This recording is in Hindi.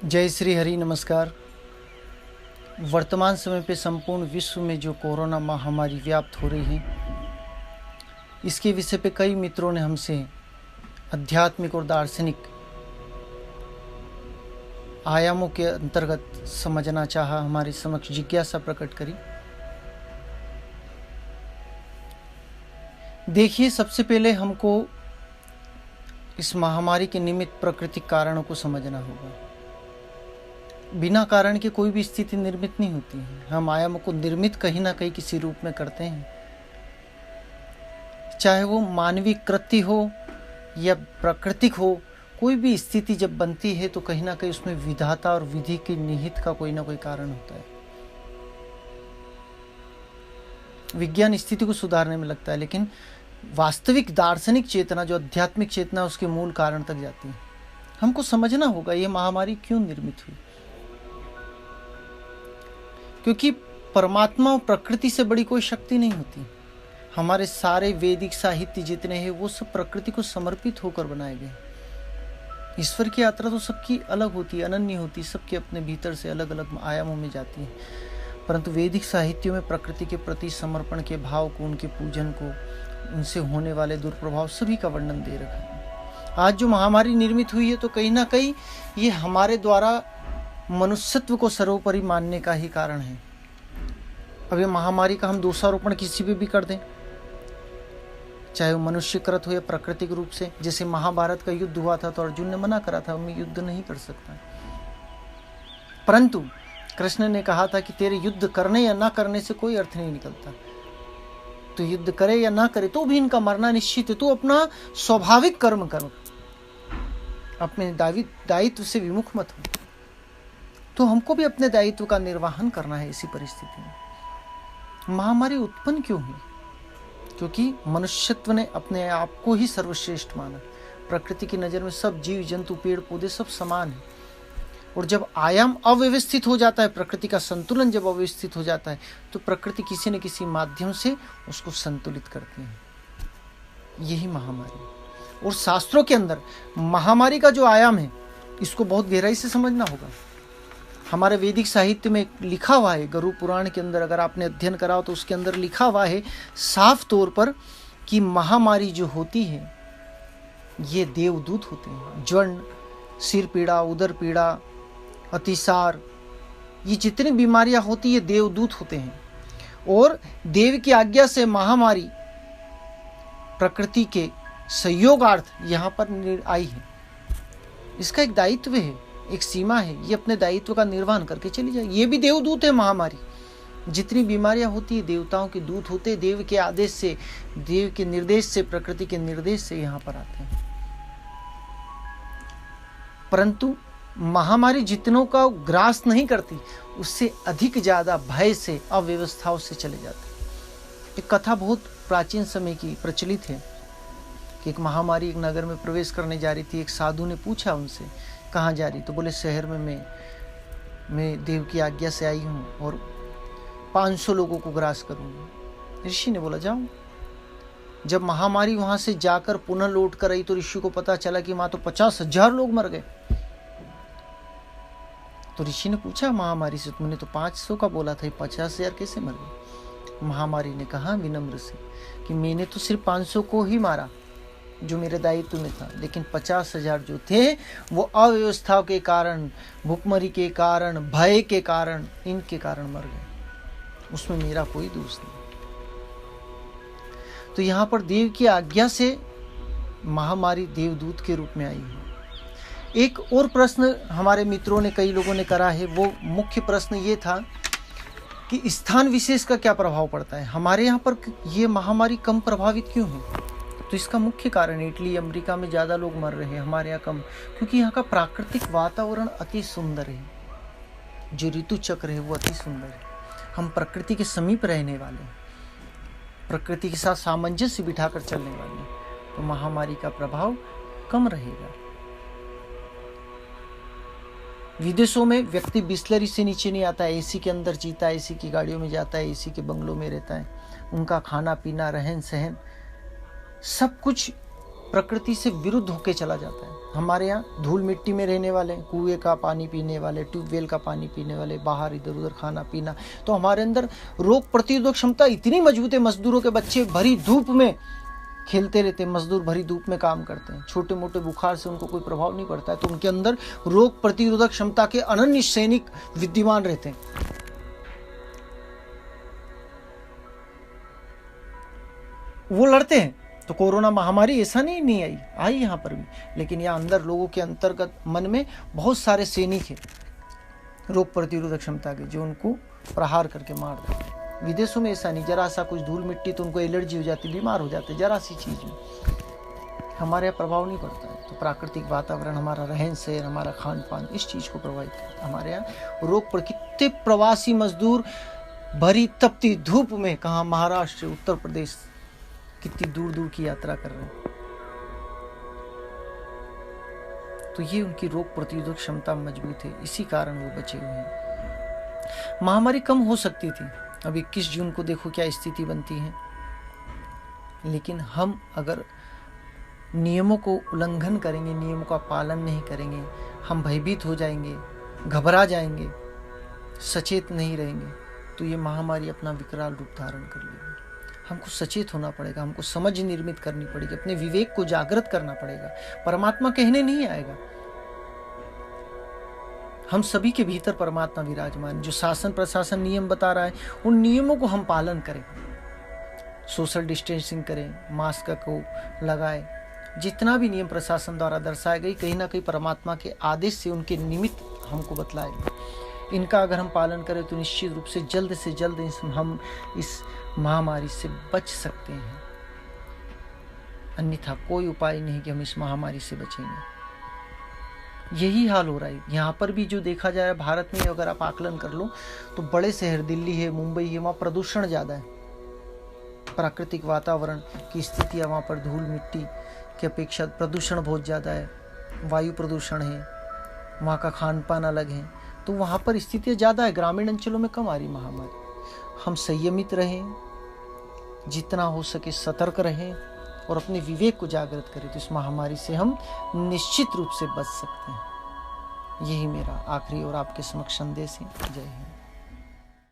जय श्री हरि। नमस्कार। वर्तमान समय पे संपूर्ण विश्व में जो कोरोना महामारी व्याप्त हो रही है, इसके विषय पे कई मित्रों ने हमसे आध्यात्मिक और दार्शनिक आयामों के अंतर्गत समझना चाहा, हमारी समक्ष जिज्ञासा प्रकट करी। देखिए, सबसे पहले हमको इस महामारी के निमित्त प्राकृतिक कारणों को समझना होगा। बिना कारण के कोई भी स्थिति निर्मित नहीं होती है। हम आयामों को निर्मित कहीं ना कहीं किसी रूप में करते हैं, चाहे वो मानवीय कृत्य हो या प्राकृतिक हो। कोई भी स्थिति जब बनती है तो कहीं ना कहीं उसमें विधाता और विधि के निहित का कोई ना कोई कारण होता है। विज्ञान स्थिति को सुधारने में लगता है, लेकिन वास्तविक दार्शनिक चेतना, जो आध्यात्मिक चेतना, उसके मूल कारण तक जाती है। हमको समझना होगा ये महामारी क्यों निर्मित हुई, क्योंकि परमात्मा और प्रकृति से बड़ी कोई शक्ति नहीं होती। हमारे सारे वैदिक साहित्य जितने हैं वो सब प्रकृति को समर्पित होकर बनाए गए। ईश्वर की यात्रा तो सबकी अलग होती है, अनन्य होती है, सबके अपने भीतर से अलग अलग आयामों में जाती है। परंतु वैदिक साहित्यों में प्रकृति के प्रति समर्पण के भाव को, उनके पूजन को, उनसे होने वाले दुष्प्रभाव सभी का वर्णन दे रखा है। आज जो महामारी निर्मित हुई है तो कहीं ना कहीं ये हमारे द्वारा मनुष्यत्व को सर्वोपरि मानने का ही कारण है। अब ये महामारी का हम दोषारोपण किसी पे भी कर दें, चाहे वो मनुष्यकृत हो या प्राकृतिक रूप से। जैसे महाभारत का युद्ध हुआ था तो अर्जुन ने मना करा था, मैं युद्ध नहीं कर सकता, परंतु कृष्ण ने कहा था कि तेरे युद्ध करने या ना करने से कोई अर्थ नहीं निकलता। तो युद्ध करे या ना करे तो भी इनका मरना निश्चित है। तो अपना स्वाभाविक कर्म करो, अपने दायित्व से विमुख मत हो। तो हमको भी अपने दायित्व का निर्वहन करना है। इसी परिस्थिति में महामारी उत्पन्न क्यों हुई? क्योंकि मनुष्यत्व ने अपने आप को ही सर्वश्रेष्ठ माना। प्रकृति की नजर में सब जीव जंतु, पेड़ पौधे सब समान है। और जब आयाम अव्यवस्थित हो जाता है, प्रकृति का संतुलन जब अव्यवस्थित हो जाता है, तो प्रकृति किसी न किसी माध्यम से उसको संतुलित करती है। यही महामारी। और शास्त्रों के अंदर महामारी का जो आयाम है, इसको बहुत गहराई से समझना होगा। हमारे वैदिक साहित्य में लिखा हुआ है, गरुड़ पुराण के अंदर अगर आपने अध्ययन करा हो तो उसके अंदर लिखा हुआ है साफ तौर पर कि महामारी जो होती है ये देवदूत होते हैं। ज्वर्ण, सिर पीड़ा, उदर पीड़ा, अतिसार, ये जितनी बीमारियां होती है देवदूत होते हैं। और देव की आज्ञा से महामारी प्रकृति के सहयोगार्थ यहाँ पर आई है। इसका एक दायित्व है, एक सीमा है। ये अपने दायित्व का निर्वहन करके चली जाए। ये भी देवदूत है महामारी। जितनी बीमारियां होती है देवताओं के दूत होते, देव के आदेश से, देव के निर्देश से, प्रकृति के निर्देश से यहाँ पर आते हैं। परंतु महामारी जितनों का ग्रास नहीं करती, उससे अधिक ज्यादा भय से, अव्यवस्थाओं से चले जाते। एक कथा बहुत प्राचीन समय की प्रचलित है कि एक महामारी एक नगर में प्रवेश करने जा रही थी। एक साधु ने पूछा उनसे, कहाँ जा रही? तो बोले, शहर में मैं देव की आज्ञा से आई हूँ और 500 लोगों को ग्रास करूँगी। ऋषि ने बोला, जाओ। जब महामारी वहां से जाकर पुनः लौट कर आई तो ऋषि को पता चला कि वहां तो 50,000 लोग मर गए। तो ऋषि ने पूछा महामारी से, तुमने तो 500 का बोला था, 50,000 कैसे मर गए? महामारी ने कहा विनम्र से कि मैंने तो सिर्फ 500 को ही मारा जो मेरे दायित्व में था, लेकिन 50,000 जो थे वो अव्यवस्था के कारण, भूखमरी के कारण, भय के कारण, इनके कारण मर गए। उसमें मेरा कोई दोष नहीं। तो यहाँ पर देव की आज्ञा से महामारी देवदूत के रूप में आई है। एक और प्रश्न हमारे मित्रों ने, कई लोगों ने करा है। वो मुख्य प्रश्न ये था कि स्थान विशेष का क्या प्रभाव पड़ता है, हमारे यहाँ पर ये महामारी कम प्रभावित क्यों है? तो इसका मुख्य कारण, इटली, अमेरिका में ज़्यादा लोग मर रहे हैं, हमारे यहाँ कम, क्योंकि यहाँ का प्राकृतिक वातावरण अति सुंदर है। जो ऋतु चक्र है वो अति सुंदर है। हम प्रकृति के समीप रहने वाले हैं, प्रकृति के साथ सामंजस्य बिठाकर चलने वाले हैं, तो महामारी का प्रभाव कम रहेगा। विदेशों में व्यक्ति बिस्लरी से नीचे नहीं आता है, एसी के अंदर जीता है, एसी की गाड़ियों में जाता है, एसी के बंगलों में रहता है। उनका खाना पीना, रहन सहन, सब कुछ प्रकृति से विरुद्ध होके चला जाता है। हमारे यहाँ धूल मिट्टी में रहने वाले, कुएं का पानी पीने वाले, ट्यूबवेल का पानी पीने वाले, बाहर इधर उधर खाना पीना, तो हमारे अंदर रोग प्रतिरोधक क्षमता इतनी मजबूत है। मजदूरों के बच्चे भरी धूप में खेलते रहते हैं, मजदूर भरी धूप में काम करते हैं, छोटे मोटे बुखार से उनको कोई प्रभाव नहीं पड़ता है, तो उनके अंदर रोग प्रतिरोधक क्षमता के अनन्य सैनिक विद्यमान रहते हैं। वो लड़ते हैं। तो कोरोना महामारी ऐसा नहीं आई यहाँ पर भी, लेकिन यहाँ अंदर लोगों के अंतर्गत मन में बहुत सारे सैनिक हैं रोग प्रतिरोधक क्षमता के, जो उनको प्रहार करके मार देते हैं। विदेशों में ऐसा नहीं, जरा सा कुछ धूल मिट्टी तो उनको एलर्जी हो जाती, बीमार हो जाते जरा सी चीज में। हमारे यहाँ प्रभाव नहीं पड़ता है। तो प्राकृतिक वातावरण, हमारा रहन सहन, हमारा खान पान इस चीज को प्रभावित करता है। हमारे यहाँ रोग पर कितने प्रवासी मजदूर भरी तपती धूप में, कहाँ महाराष्ट्र, उत्तर प्रदेश, कितनी दूर दूर की यात्रा कर रहे हैं। तो ये उनकी रोग प्रतिरोधक क्षमता मजबूत है, इसी कारण वो बचे हुए हैं। महामारी कम हो सकती थी। अब 21 जून को देखो क्या स्थिति बनती है। लेकिन हम अगर नियमों को उल्लंघन करेंगे, नियमों का पालन नहीं करेंगे, हम भयभीत हो जाएंगे, घबरा जाएंगे, सचेत नहीं रहेंगे, तो ये महामारी अपना विकराल रूप धारण कर लेगी। हमको सचेत होना पड़ेगा, हमको समझ निर्मित करनी पड़ेगी, अपने विवेक को जागृत करना पड़ेगा। परमात्मा कहने नहीं आएगा, हम सभी के भीतर परमात्मा विराजमान। जो शासन प्रशासन नियम बता रहा है, उन नियमों को हम पालन करें, सोशल डिस्टेंसिंग करें, मास्क को लगाएं, जितना भी नियम प्रशासन द्वारा दर्शाए गई, कहीं ना कहीं परमात्मा के आदेश से उनके निमित्त हमको बतलाए गए। इनका अगर हम पालन करें तो निश्चित रूप से जल्द हम इस महामारी से बच सकते हैं। अन्यथा कोई उपाय नहीं कि हम इस महामारी से बचेंगे। यही हाल हो रहा है यहाँ पर भी। जो देखा जाए भारत में, अगर आप आकलन कर लो तो बड़े शहर दिल्ली है, मुंबई है, वहाँ प्रदूषण ज़्यादा है। प्राकृतिक वातावरण की स्थिति, वहाँ पर धूल मिट्टी की अपेक्षा प्रदूषण बहुत ज़्यादा है, वायु प्रदूषण है, वहाँ का खान पान अलग है, तो वहाँ पर स्थितियाँ ज़्यादा है। ग्रामीण अंचलों में कम आ रही महामारी। हम संयमित रहें, जितना हो सके सतर्क रहें और अपने विवेक को जागृत करें, तो इस महामारी से हम निश्चित रूप से बच सकते हैं। यही मेरा आखिरी और आपके समक्ष संदेश है। जय हिंद।